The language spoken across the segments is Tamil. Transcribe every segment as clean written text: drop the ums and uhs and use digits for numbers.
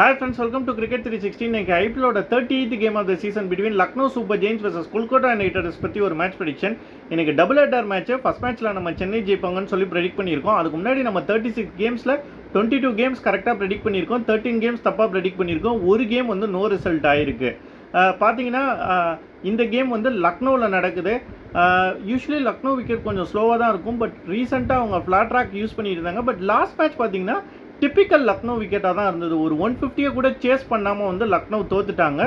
Hi friends, welcome to Cricket 360. இன்னைக்கு ஐபிஎல்லோட 38th game of the season between Lucknow super giants vs Kolkata knight riders பற்றி ஒரு மேட்ச் ப்ரெடிக்ஷன். இன்னைக்கு டபுள் ஹெட்டர் மேட்ச். ஃபர்ஸ்ட் மேட்ச்சில் நம்ம சென்னை ஜெயிப்பாங்கன்னு சொல்லி ப்ரெடிக்ட் பண்ணியிருக்கோம். அதுக்கு முன்னாடி நம்ம 36 கேம்ஸில் 22 கேம்ஸ் கரெக்டாக ப்ரெடிக்ட் பண்ணியிருக்கோம், 13 கேம்ஸ் தப்பாக ப்ரெடிக்ட் பண்ணியிருக்கோம். ஒரு கேம் வந்து நோ ரிசல்ட் ஆயிருக்கு. பார்த்தீங்கன்னா இந்த கேம் வந்து லக்னோவில் நடக்குது. யூஸ்வலி லக்னோ விக்கெட் கொஞ்சம் ஸ்லோவாக தான் இருக்கும், பட் ரீசெண்டாக அவங்க ஃப்ளாட் ட்ராக் யூஸ் பண்ணியிருந்தாங்க. பட் லாஸ்ட் மேட்ச் பார்த்தீங்கன்னா டிப்பிக்கல் லக்னோ விக்கெட்டாக தான் இருந்தது. ஒரு 150 கூட சேஸ் பண்ணாமல் வந்து லக்னோ தோத்துட்டாங்க.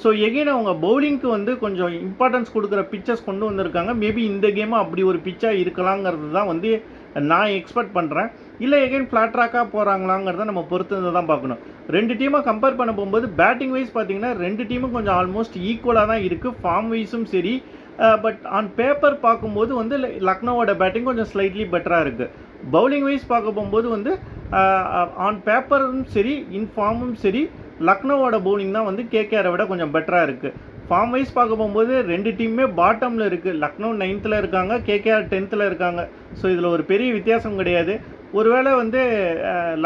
ஸோ எகெயின் அவங்க பவுலிங்க்கு வந்து கொஞ்சம் இம்பார்ட்டன்ஸ் கொடுக்குற பிச்சர்ஸ் கொண்டு வந்திருக்காங்க. மேபி இந்த கேமை அப்படி ஒரு பிச்சாக இருக்கலாங்கிறது தான் வந்து நான் எக்ஸ்பெக்ட் பண்ணுறேன். இல்லை எகெயின் ஃப்ளாட் ட்ராக்காக போகிறாங்களாங்கிறத நம்ம பொறுத்து தான் பார்க்கணும். ரெண்டு டீமை கம்பேர் பண்ண போகும்போது பேட்டிங் வைஸ் பார்த்தீங்கன்னா ரெண்டு டீமும் கொஞ்சம் ஆல்மோஸ்ட் ஈக்குவலாக தான் இருக்குது. ஃபார்ம் வைஸும் சரி, பட் ஆன் பேப்பர் பார்க்கும்போது வந்து லக்னோவோட பேட்டிங் கொஞ்சம் ஸ்லைட்லி பெட்டராக இருக்குது. பவுலிங் வைஸ் பார்க்க போகும்போது வந்து ஆன் பேப்பரும் சரி இன் ஃபார்மும் சரி லக்னோவோட பவுலிங் தான் வந்து கேகேஆரை விட கொஞ்சம் பெட்டராக இருக்குது. ஃபார்ம் வைஸ் பார்க்க போகும்போது ரெண்டு டீமுமே பாட்டமில் இருக்குது. லக்னோ 9th இருக்காங்க, கேகேஆர் 10th இருக்காங்க. ஸோ இதில் ஒரு பெரிய வித்தியாசம் கிடையாது. ஒருவேளை வந்து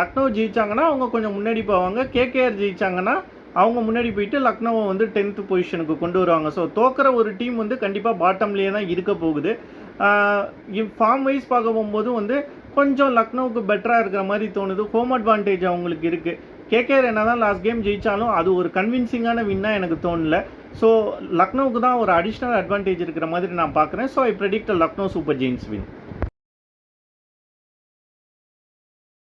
லக்னோ ஜெயிச்சாங்கன்னா அவங்க கொஞ்சம் முன்னாடி போவாங்க, கேகேஆர் ஜெயிச்சாங்கன்னா அவங்க முன்னாடி போயிட்டு லக்னோவை வந்து 10th பொசிஷனுக்கு கொண்டு வருவாங்க. ஸோ தோக்கிற ஒரு டீம் வந்து கண்டிப்பாக பாட்டம்லேயே தான் இருக்க போகுது. ஃபார்ம் வைஸ் பார்க்க போகும்போது வந்து கொஞ்சம் லக்னோவுக்கு பெட்டராக இருக்கிற மாதிரி தோணுது. ஹோம் அட்வான்டேஜ் அவங்களுக்கு இருக்குது. கேகேஆர் என்ன தான் லாஸ்ட் கேம் ஜெயித்தாலும் அது ஒரு கன்வின்சிங்கான வின்னாக எனக்கு தோணல. ஸோ லக்னோவுக்கு தான் ஒரு அடிஷ்னல் அட்வான்டேஜ் இருக்கிற மாதிரி நான் பார்க்குறேன். So I predict Lucknow super giants win.